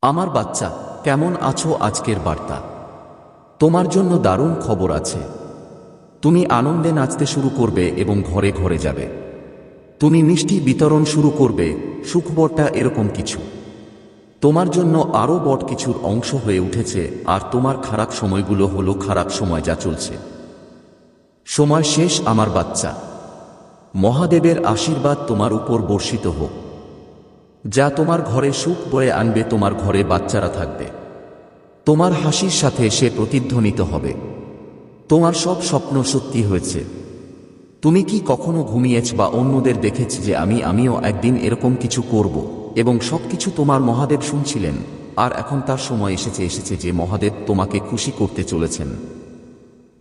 আমার বাচ্চা, কেমন আছো? আজকের বার্তা তোমার জন্য দারুণ খবর আছে। তুমি আনন্দে নাচতে শুরু করবে এবং ঘরে ঘরে যাবে। তুমি মিষ্টি বিতরণ শুরু করবে। সুখবরটা এরকম কিছু তোমার জন্য আরও বড় কিছুর অংশ হয়ে উঠেছে। আর তোমার খারাপ সময়গুলো হলো খারাপ সময় যা চলছে। সময় শেষ আমার বাচ্চা। মহাদেবের আশীর্বাদ তোমার উপর বর্ষিত হোক, যা তোমার ঘরে সুখ বয়ে আনবে। তোমার ঘরে বাচ্চারা থাকবে, তোমার হাসির সাথে সে প্রতিধ্বনিত হবে। তোমার সব স্বপ্ন সত্যি হয়েছে। তুমি কি কখনো ঘুমিয়েছ বা অন্যদের দেখেছ যে আমিও একদিন এরকম কিছু করব, এবং সবকিছু তোমার মহাদেব শুনছিলেন? আর এখন তার সময় এসেছে যে মহাদেব তোমাকে খুশি করতে চলেছেন।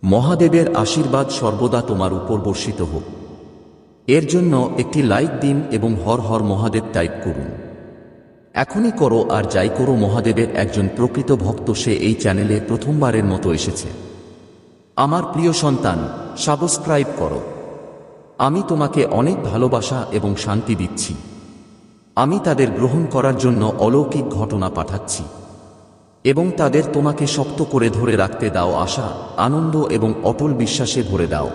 মহাদেবের আশীর্বাদ সর্বদা তোমার উপর বর্ষিত হোক। এর জন্য একটি লাইক দিন এবং হর হর মহাদেব টাইপ করুন। এখনই করো, আর যাই করো, মহাদেবের একজন প্রকৃত ভক্ত সে এই চ্যানেলে প্রথমবারের মতো এসেছে। আমার প্রিয় সন্তান, সাবস্ক্রাইব করো। আমি তোমাকে অনেক ভালোবাসা এবং শান্তি দিচ্ছি। আমি তাদের গ্রহণ করার জন্য অলৌকিক ঘটনা পাঠাচ্ছি, এবং তাদের তোমাকে শক্ত করে ধরে রাখতে দাও। আশা, আনন্দ এবং অটল বিশ্বাসে ভরে দাও।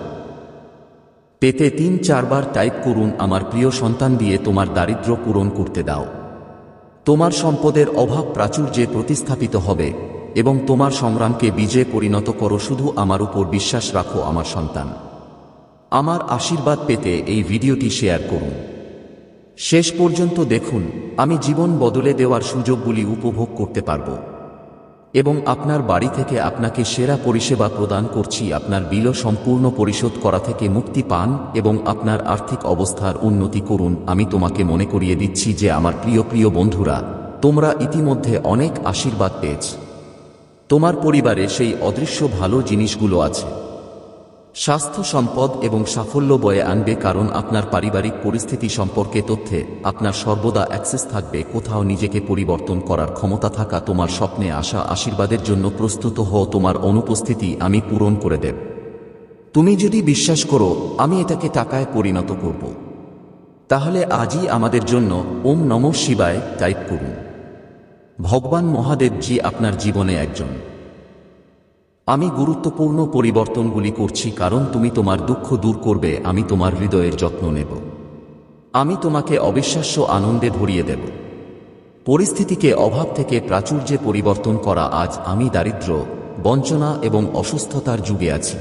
পেতে 3-4 বার টাইপ করুন, আমার প্রিয় সন্তান দিয়ে তোমার দারিদ্র্য পূরণ করতে দাও। তোমার সম্পদের অভাব প্রাচুর্যে প্রতিস্থাপিত হবে, এবং তোমার সংগ্রামকে বিজয়ে পরিণত করো। শুধু আমার উপর বিশ্বাস রাখো আমার সন্তান। আমার আশীর্বাদ পেতে এই ভিডিওটি শেয়ার করুন। শেষ পর্যন্ত দেখুন। আমি জীবন বদলে দেওয়ার সুযোগগুলি উপভোগ করতে পারব, এবং আপনার বাড়ি থেকে আপনাকে সেরা পরিষেবা প্রদান করছি। আপনার বিল সম্পূর্ণ পরিশোধ করা থেকে মুক্তি পান এবং আপনার আর্থিক অবস্থার উন্নতি করুন। আমি তোমাকে মনে করিয়ে দিচ্ছি যে আমার প্রিয় প্রিয় বন্ধুরা, তোমরা ইতিমধ্যে অনেক আশীর্বাদ পেয়েছ। তোমার পরিবারে সেই অদৃশ্য ভালো জিনিসগুলো আছে। স্বাস্থ্য, সম্পদ এবং সাফল্য বয়ে আনবে, কারণ আপনার পারিবারিক পরিস্থিতি সম্পর্কে তথ্যে আপনার সর্বদা অ্যাক্সেস থাকবে। কোথাও নিজেকে পরিবর্তন করার ক্ষমতা থাকা। তোমার স্বপ্নে আসা আশীর্বাদের জন্য প্রস্তুত হও। তোমার অনুপস্থিতি আমি পূরণ করে দেব। তুমি যদি বিশ্বাস করো আমি এটাকে টাকায় পরিণত করব, তাহলে আজই আমাদের জন্য ওম নমঃ শিবায় টাইপ করুন। ভগবান মহাদেব জি আপনার জীবনে একজন। আমি গুরুত্বপূর্ণ পরিবর্তনগুলি করছি, কারণ তুমি তোমার দুঃখ দূর করবে। আমি তোমার হৃদয়ের যত্ন নেব। আমি তোমাকে অবিশ্বাস্য আনন্দে ভরিয়ে দেব। পরিস্থিতিকে অভাব থেকে প্রাচুর্যে পরিবর্তন করা। আজ আমি দারিদ্র্য, বঞ্চনা এবং অসুস্থতার যুগে আছি।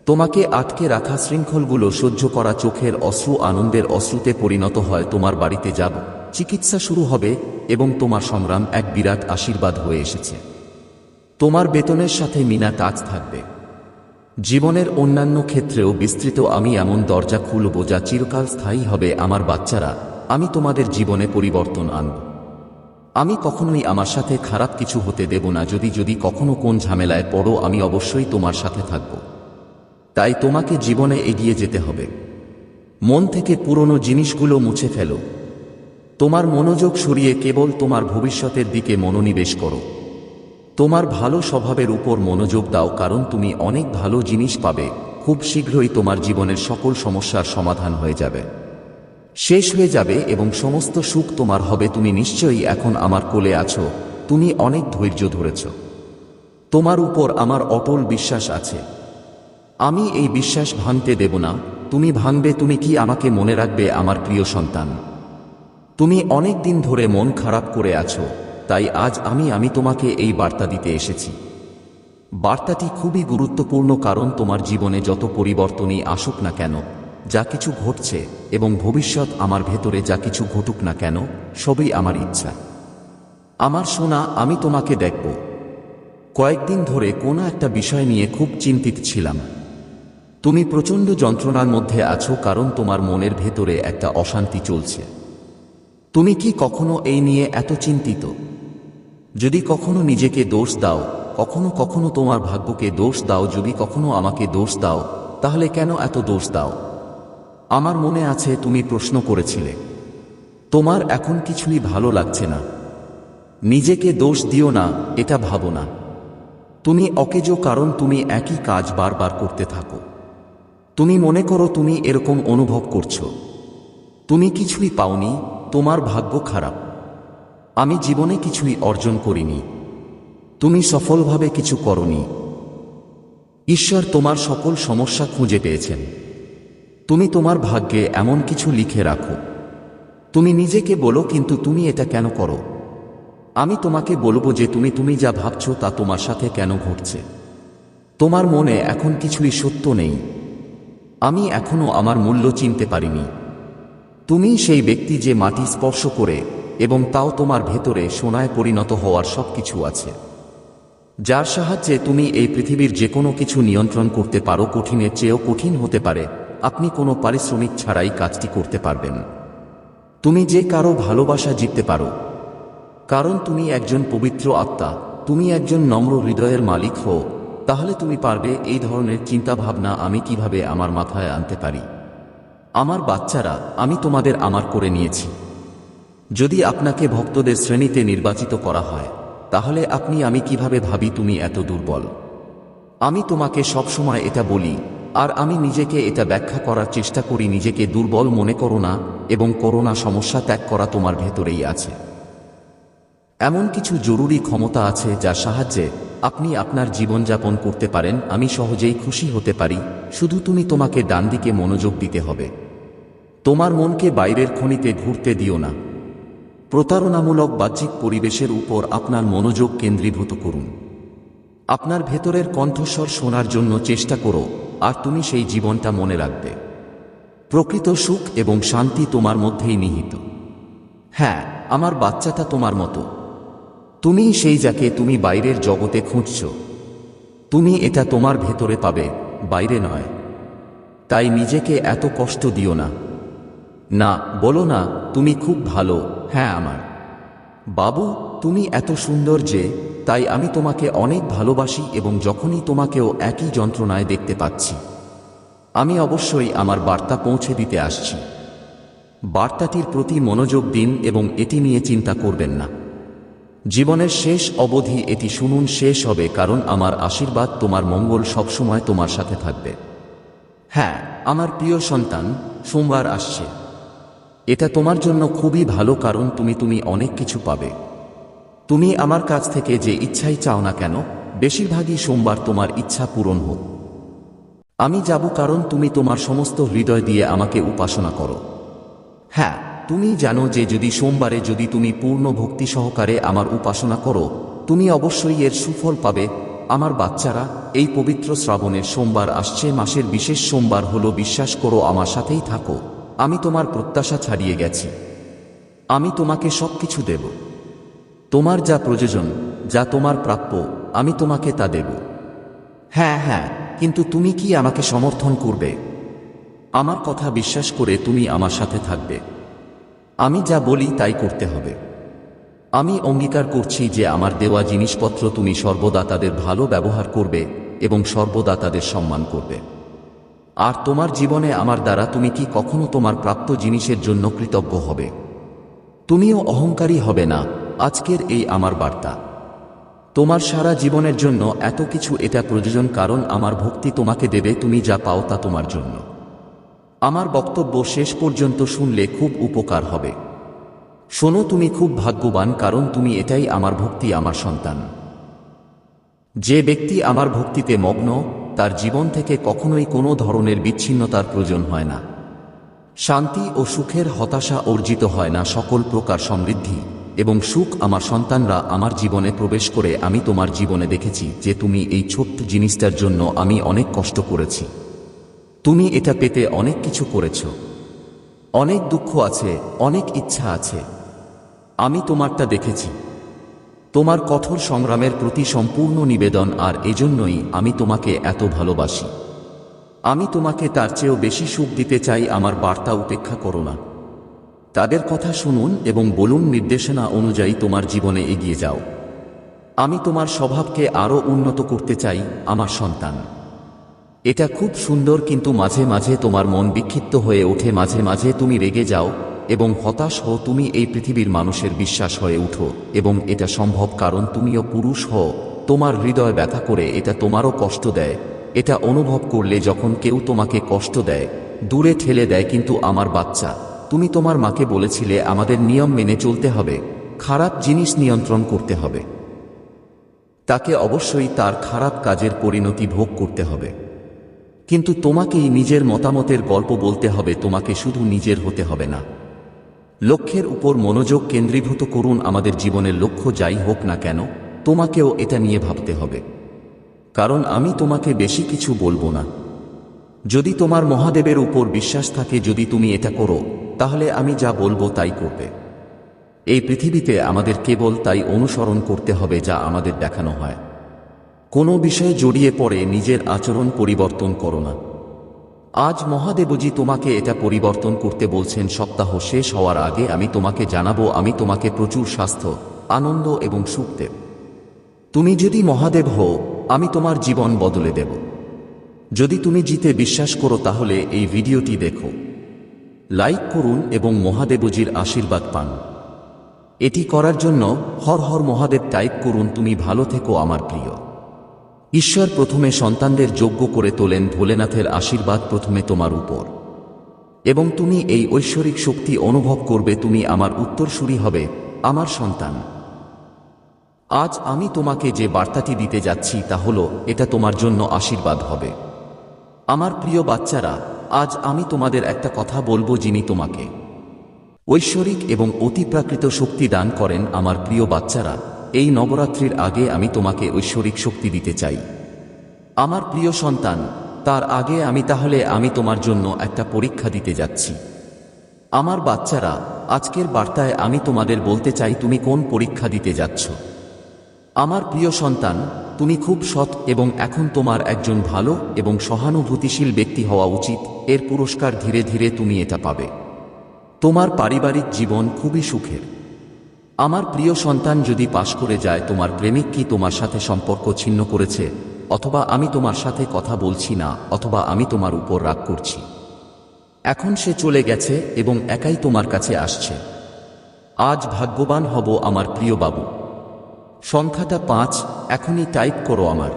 তোমাকে আটকে রাখা শৃঙ্খলগুলো সহ্য করা। চোখের অশ্রু আনন্দের অশ্রুতে পরিণত হয়। তোমার বাড়িতে যাব, চিকিৎসা শুরু হবে, এবং তোমার সংগ্রাম এক বিরাট আশীর্বাদ হয়ে এসেছে। তোমার বেতনের সাথে মিনা টাচ থাকবে। জীবনের অন্যান্য ক্ষেত্রেও বিস্তৃত। আমি এমন দরজা খুলব যা চিরকাল স্থায়ী হবে। আমার বাচ্চারা, আমি তোমাদের জীবনে পরিবর্তন আনব। আমি কখনোই আমার সাথে খারাপ কিছু হতে দেব না। যদি কখনো কোন ঝামেলায় পড়ো, আমি অবশ্যই তোমার সাথে থাকব। তাই তোমাকে জীবনে এগিয়ে যেতে হবে। মন থেকে পুরনো জিনিসগুলো মুছে ফেলো। তোমার মনোযোগ সরিয়ে কেবল তোমার ভবিষ্যতের দিকে মনোনিবেশ করো। তোমার ভালো স্বভাবের উপর মনোযোগ দাও, কারণ তুমি অনেক ভালো জিনিস পাবে। খুব শীঘ্রই তোমার জীবনের সকল সমস্যার সমাধান হয়ে যাবে, শেষ হয়ে যাবে, এবং সমস্ত সুখ তোমার হবে। তুমি নিশ্চয়ই এখন আমার কোলে আছো। তুমি অনেক ধৈর্য ধরেছ। তোমার উপর আমার অটল বিশ্বাস আছে। আমি এই বিশ্বাস ভাঙতে দেব না। তুমি ভাঙবে? তুমি কি আমাকে মনে রাখবে আমার প্রিয় সন্তান? তুমি অনেক দিন ধরে মন খারাপ করে আছো, তাই আজ আমি তোমাকে এই বার্তা দিতে এসেছি। বার্তাটি খুবই গুরুত্বপূর্ণ, কারণ তোমার জীবনে যত পরিবর্তনই আসুক না কেন, যা কিছু ঘটছে এবং ভবিষ্যৎ আমার ভেতরে যা কিছু ঘটুক না কেন, সবই আমার ইচ্ছা। আমার সোনা, আমি তোমাকে দেখব। কয়েকদিন ধরে কোনো একটা বিষয় নিয়ে খুব চিন্তিত ছিলাম। তুমি প্রচণ্ড যন্ত্রণার মধ্যে আছো, কারণ তোমার মনের ভেতরে একটা অশান্তি চলছে। তুমি কি কখনো এই নিয়ে এত চিন্তিত? যদি কখনো নিজেকে দোষ দাও, কখনো কখনো তোমার ভাগ্যকে দোষ দাও, যদি কখনো আমাকে দোষ দাও, তাহলে কেন এত দোষ দাও? আমার মনে আছে তুমি প্রশ্ন করেছিলে। তোমার এখন কিছুই ভালো লাগছে না। নিজেকে দোষ দিও না, এটা ভাবো না। তুমি অকেজো, কারণ তুমি একই কাজ বারবার করতে থাকো। তুমি মনে করো তুমি এরকম অনুভব করছো। তুমি কিছুই পাওনি, তোমার ভাগ্য খারাপ। আমি জীবনে কিছুই অর্জন করিনি, তুমি সফলভাবে কিছু করনি। ঈশ্বর তোমার সকল সমস্যা খুঁজে পেয়েছেন। তুমি তোমার ভাগ্যে এমন কিছু লিখে রাখো। তুমি নিজেকে বলো, কিন্তু তুমি এটা কেন করো? আমি তোমাকে বলবো যে তুমি যা ভাবছো তা তোমার সাথে কেন ঘটছে। তোমার মনে এখন কিছুই সত্য নেই। আমি এখনো আমার মূল্য চিনতে পারিনি। তুমি সেই ব্যক্তি যে মাটি স্পর্শ করে, এবং তাও তোমার ভেতরে সোনায় পরিণত হওয়ার সবকিছু আছে, যার সাহায্যে তুমি এই পৃথিবীর যে কোনো কিছু নিয়ন্ত্রণ করতে পারো। কঠিনের চেয়েও কঠিন হতে পারে, আপনি কোনো পারিশ্রমিক ছাড়াই কাজটি করতে পারবেন। তুমি যে কারো ভালোবাসা জিততে পারো, কারণ তুমি একজন পবিত্র আত্মা, তুমি একজন নম্র হৃদয়ের মালিক হও। তাহলে তুমি পারবে এই ধরনের চিন্তাভাবনা আমি কিভাবে আমার মাথায় আনতে পারি। আমার বাচ্চারা, আমি তোমাদের আমার করে নিয়েছি। যদি আপনাকে ভক্তদের শ্রেণীতে নির্বাচিত করা হয়, তাহলে আপনি আমি কিভাবে ভাবি তুমি এত দুর্বল। আমি তোমাকে সবসময় এটা বলি, আর আমি নিজেকে এটা ব্যাখ্যা করার চেষ্টা করি। নিজেকে দুর্বল মনে করো না, এবং করোনা সমস্যা ত্যাগ করা তোমার ভেতরেই আছে। এমন কিছু জরুরি ক্ষমতা আছে যার সাহায্যে আপনি আপনার জীবনযাপন করতে পারেন। আমি সহজেই খুশি হতে পারি, শুধু তোমাকে ডান দিকে মনোযোগ দিতে হবে। তোমার মনকে বাইরের খনিতে ঘুরতে দিও না। প্রতারণামূলক বাহ্যিক পরিবেশের উপর আপনার মনোযোগ কেন্দ্রীভূত করুন। আপনার ভেতরের কণ্ঠস্বর শোনার জন্য চেষ্টা করো, আর তুমি সেই জীবনটা মনে রাখবে। প্রকৃত সুখ এবং শান্তি তোমার মধ্যেই নিহিত। হ্যাঁ, আমার বাচ্চাটা তোমার মতো। তুমি সেই যাকে তুমি বাইরের জগতে খুঁজছ। তুমি এটা তোমার ভেতরে পাবে, বাইরে নয়। তাই নিজেকে এত কষ্ট দিও না। না, বলো না তুমি খুব ভালো। হ্যাঁ আমার বাবু, তুমি এত সুন্দর যে, তাই আমি তোমাকে অনেক ভালোবাসি, এবং যখনই তোমাকেও একই যন্ত্রণায় দেখতে পাচ্ছি, আমি অবশ্যই আমার বার্তা পৌঁছে দিতে আসছি। বার্তাটির প্রতি মনোযোগ দিন এবং এটি নিয়ে চিন্তা করবেন না। জীবনের শেষ অবধি এটি শুনুন, শেষ হবে, কারণ আমার আশীর্বাদ, তোমার মঙ্গল সবসময় তোমার সাথে থাকবে। হ্যাঁ আমার প্রিয় সন্তান, সোমবার আসছে। এটা তোমার জন্য খুবই ভালো, কারণ তুমি অনেক কিছু পাবে। তুমি আমার কাছ থেকে যে ইচ্ছাই চাও না কেন, বেশিরভাগই সোমবার তোমার ইচ্ছা পূরণ হোক। আমি যাব, কারণ তুমি তোমার সমস্ত হৃদয় দিয়ে আমাকে উপাসনা করো। হ্যাঁ, তুমি জানো যে যদি সোমবারে যদি তুমি পূর্ণ ভক্তি সহকারে আমার উপাসনা করো, তুমি অবশ্যই এর সুফল পাবে। আমার বাচ্চারা, এই পবিত্র শ্রাবণের সোমবার আসছে, মাসের বিশেষ সোমবার হলো। বিশ্বাস করো, আমার সাথেই থাকো। আমি তোমার প্রত্যাশা ছাড়িয়ে গেছি। আমি তোমাকে সবকিছু দেব। তোমার যা প্রয়োজন, যা তোমার প্রাপ্য, আমি তোমাকে তা দেব। হ্যাঁ হ্যাঁ, কিন্তু তুমি কি আমাকে সমর্থন করবে? আমার কথা বিশ্বাস করে তুমি আমার সাথে থাকবে। আমি যা বলি তাই করতে হবে। আমি অঙ্গীকার করছি যে আমার দেওয়া জিনিসপত্র তুমি সর্বদা তাদের ভালো ব্যবহার করবে এবং সর্বদা তাদের সম্মান করবে। আর তোমার জীবনে আমার দ্বারা তুমি কি কখনো তোমার প্রাপ্ত জিনিসের জন্য কৃতজ্ঞ হবে? তুমিও অহংকারী হবে না। আজকের এই আমার বার্তা তোমার সারা জীবনের জন্য। এত কিছু এটা প্রয়োজন, কারণ আমার ভক্তি তোমাকে দেবে। তুমি যা পাও তা তোমার জন্য। আমার বক্তব্য শেষ পর্যন্ত শুনলে খুব উপকার হবে। শোনো, তুমি খুব ভাগ্যবান, কারণ তুমি এটাই আমার ভক্তি, আমার সন্তান। যে ব্যক্তি আমার ভক্তিতে মগ্ন, তার জীবন থেকে কখনোই কোনো ধরনের বিচ্ছিন্নতার প্রয়োজন হয় না। শান্তি ও সুখের হতাশা অর্জিত হয় না। সকল প্রকার সমৃদ্ধি এবং সুখ আমার সন্তানরা আমার জীবনে প্রবেশ করে। আমি তোমার জীবনে দেখেছি যে তুমি এই ছোট্ট জিনিসটার জন্য আমি অনেক কষ্ট করেছি। তুমি এটা পেতে অনেক কিছু করেছ। অনেক দুঃখ আছে, অনেক ইচ্ছা আছে। আমি তোমারটা দেখেছি। তোমার কঠোর সংগ্রামের প্রতি সম্পূর্ণ নিবেদন, আর এজন্যই আমি তোমাকে এত ভালোবাসি। আমি তোমাকে তার চেয়েও বেশি সুখ দিতে চাই। আমার বার্তা উপেক্ষা করো না। তাদের কথা শুনুন এবং বলুন, নির্দেশনা অনুযায়ী তোমার জীবনে এগিয়ে যাও। আমি তোমার স্বভাবকে আরও উন্নত করতে চাই, আমার সন্তান। এটা খুব সুন্দর, কিন্তু মাঝে মাঝে তোমার মন বিক্ষিপ্ত হয়ে ওঠে। মাঝে মাঝে তুমি রেগে যাও এবং হতাশ হও। তুমি এই পৃথিবীর মানুষের বিশ্বাস হয়ে উঠো, এবং এটা সম্ভব, কারণ তুমিও পুরুষ হও। তোমার হৃদয় ব্যথা করে, এটা তোমারও কষ্ট দেয়। এটা অনুভব করলে যখন কেউ তোমাকে কষ্ট দেয়, দূরে ঠেলে দেয়। কিন্তু আমার বাচ্চা, তুমি তোমার মাকে বলেছিলে আমাদের নিয়ম মেনে চলতে হবে, খারাপ জিনিস নিয়ন্ত্রণ করতে হবে। তাকে অবশ্যই তার খারাপ কাজের পরিণতি ভোগ করতে হবে। কিন্তু তোমাকেই নিজের মতামতের গল্প বলতে হবে, তোমাকে শুধু নিজের হতে হবে না। লক্ষ্যের উপর মনোযোগ কেন্দ্রীভূত করুন। আমাদের জীবনের লক্ষ্য যাই হোক না কেন, তোমাকেও এটা নিয়ে ভাবতে হবে। কারণ আমি তোমাকে বেশি কিছু বলবো না। যদি তোমার মহাদেবের উপর বিশ্বাস থাকে, যদি তুমি এটা করো, তাহলে আমি যা বলবো তাই করবে। এই পৃথিবীতে আমাদের কেবল তাই অনুসরণ করতে হবে যা আমাদের দেখানো হয়। কোনো বিষয়ে জড়িয়ে পড়ে নিজের আচরণ পরিবর্তন করো না। আজ মহাদেবজি তোমাকে এটা পরিবর্তন করতে বলছেন। সপ্তাহ শেষ হওয়ার আগে আমি তোমাকে জানাবো, আমি তোমাকে প্রচুর স্বাস্থ্য, আনন্দ এবং সুখ দেব। তুমি যদি মহাদেব হও, আমি তোমার জীবন বদলে দেব। যদি তুমি জিতে বিশ্বাস করো তাহলে এই ভিডিওটি দেখো, লাইক করুন এবং মহাদেবজির আশীর্বাদ পান। এটি করার জন্য হর হর মহাদেব টাইপ করুন। তুমি ভালো থেকো আমার প্রিয়। ঈশ্বর প্রথমে সন্তানদের যোগ্য করে তোলেন। ভোলেনাথের আশীর্বাদ প্রথমে তোমার উপর, এবং তুমি এই ঐশ্বরিক শক্তি অনুভব করবে। তুমি আমার উত্তরসূরি হবে, আমার সন্তান। আজ আমি তোমাকে যে বার্তাটি দিতে যাচ্ছি তা হলো, এটা তোমার জন্য আশীর্বাদ হবে। আমার প্রিয় বাচ্চারা, আজ আমি তোমাদের একটা কথা বলবো, যিনি তোমাকে ঐশ্বরিক এবং অতিপ্রাকৃত শক্তি দান করেন। আমার প্রিয় বাচ্চারা, এই নবরাত্রির আগে আমি তোমাকে ঐশ্বরিক শক্তি দিতে চাই। আমার প্রিয় সন্তান, তার আগে আমি তোমার জন্য একটা পরীক্ষা দিতে যাচ্ছি। আমার বাচ্চারা, আজকের বার্তায় আমি তোমাদের বলতে চাই তুমি কোন পরীক্ষা দিতে যাচ্ছ। আমার প্রিয় সন্তান, তুমি খুব সৎ এবং এখন তোমার একজন ভালো এবং সহানুভূতিশীল ব্যক্তি হওয়া উচিত। এর পুরস্কার ধীরে ধীরে তুমি এটা পাবে। তোমার পারিবারিক জীবন খুবই সুখের। আমার প্রিয় সন্তান, যদি পাশ করে যায়, তোমার প্রেমিক কি তোমার সাথে সম্পর্ক ছিন্ন করেছে, অথবা আমি তোমার সাথে কথা বলছি না, অথবা আমি তোমার উপর রাগ করছি, এখন সে চলে গেছে এবং একাই তোমার কাছে আসছে। আজ ভাগ্যবান হব আমার প্রিয় বাবু। সংখ্যাটা 5, এখনই টাইপ করো আমার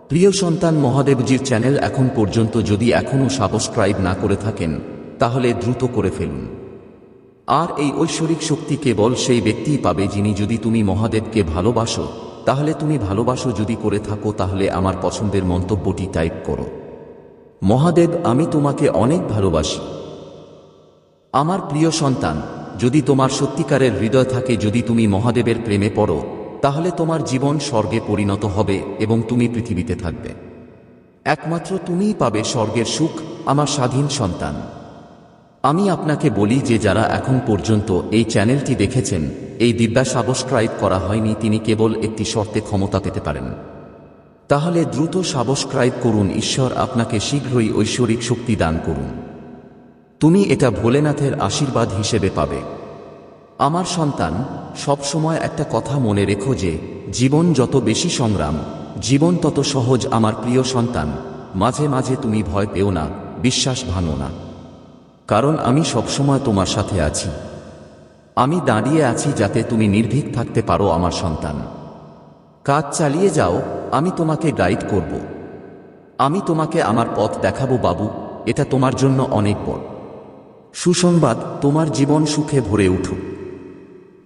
প্রিয় সন্তান। মহাদেবজির চ্যানেল এখন পর্যন্ত যদি এখনও সাবস্ক্রাইব না করে থাকেন, তাহলে দ্রুত করে ফেলুন। আর এই ঐশ্বরিক শক্তি কেবল সেই ব্যক্তিই পাবে যিনি, যদি তুমি মহাদেবকে ভালোবাসো, তাহলে তুমি ভালোবাসো। যদি করে থাকো তাহলে আমার পছন্দের মন্তব্যটি টাইপ করো, মহাদেব আমি তোমাকে অনেক ভালোবাসি। আমার প্রিয় সন্তান, যদি তোমার সত্যিকারের হৃদয় থাকে, যদি তুমি মহাদেবের প্রেমে পড়ো, তাহলে তোমার জীবন স্বর্গে পরিণত হবে এবং তুমি পৃথিবীতে থাকবে। একমাত্র তুমিই পাবে স্বর্গের সুখ, আমার স্বাধীন সন্তান। আমি আপনাকে বলি যে যারা এখন পর্যন্ত এই চ্যানেলটি দেখেছেন, এই দিব্যা সাবস্ক্রাইব করা হয়নি, তিনি কেবল একটি শর্তে ক্ষমতা পেতে পারেন। তাহলে দ্রুত সাবস্ক্রাইব করুন। ঈশ্বর আপনাকে শীঘ্রই ঐশ্বরিক শক্তি দান করুন। তুমি এটা ভোলেনাথের আশীর্বাদ হিসেবে পাবে। আমার সন্তান, সব সময় একটা কথা মনে রেখো যে জীবন যত বেশি সংগ্রাম, জীবন তত সহজ। আমার প্রিয় সন্তান, মাঝে মাঝে তুমি ভয় পেও না, বিশ্বাস ভাঙো না, কারণ আমি সবসময় তোমার সাথে আছি। আমি দাঁড়িয়ে আছি যাতে তুমি নির্ভীক থাকতে পারো। আমার সন্তান, কাজ চালিয়ে যাও, আমি তোমাকে গাইড করব। আমি তোমাকে আমার পথ দেখাবো বাবু। এটা তোমার জন্য অনেক বড় সুসংবাদ। তোমার জীবন সুখে ভরে উঠুক।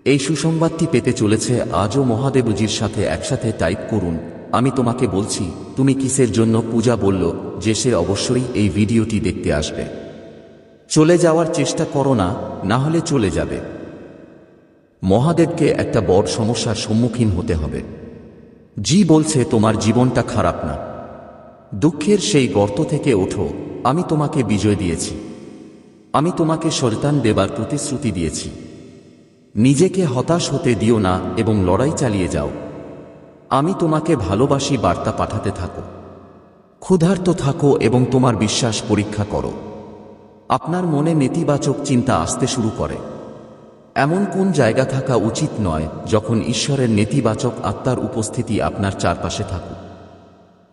এই সুসংবাদটি পেতে চলেছে আজও মহাদেবজির সাথে একসাথে টাইপ করুন, আমি তোমাকে বলছি। তুমি কিসের জন্য পূজা বলল যে সে অবশ্যই এই ভিডিওটি দেখতে আসবে। চলে যাওয়ার চেষ্টা করো না, না হলে চলে যাবে। মহাদেবকে একটা বড় সমস্যার সম্মুখীন হতে হবে। জি বলছে তোমার জীবনটা খারাপ না, দুঃখের সেই গর্ত থেকে ওঠো। আমি তোমাকে বিজয় দিয়েছি। আমি তোমাকে শয়তান দেবার প্রতিশ্রুতি দিয়েছি। নিজেকে হতাশ হতে দিও না এবং লড়াই চালিয়ে যাও। আমি তোমাকে ভালোবাসি বার্তা পাঠাতে থাকো। ক্ষুধার্ত থাকো এবং তোমার বিশ্বাস পরীক্ষা করো। আপনার মনে নেতিবাচক চিন্তা আসতে শুরু করে। এমন কোন জায়গা থাকা উচিত নয় যখন ঈশ্বরের নেতিবাচক আত্মার উপস্থিতি আপনার চারপাশে থাকুক।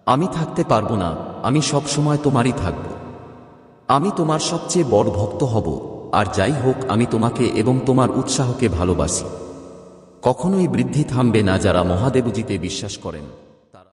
আমি থাকতে পারবো না, আমি সব সময় তোমারই থাকব। আমি তোমার সবচেয়ে বড় ভক্ত হব, আর যাই হোক আমি তোমাকে এবং তোমার উৎসাহকে ভালোবাসি। কখনোই বৃদ্ধি থামবে না যারা মহাদেবজিতে বিশ্বাস করেন।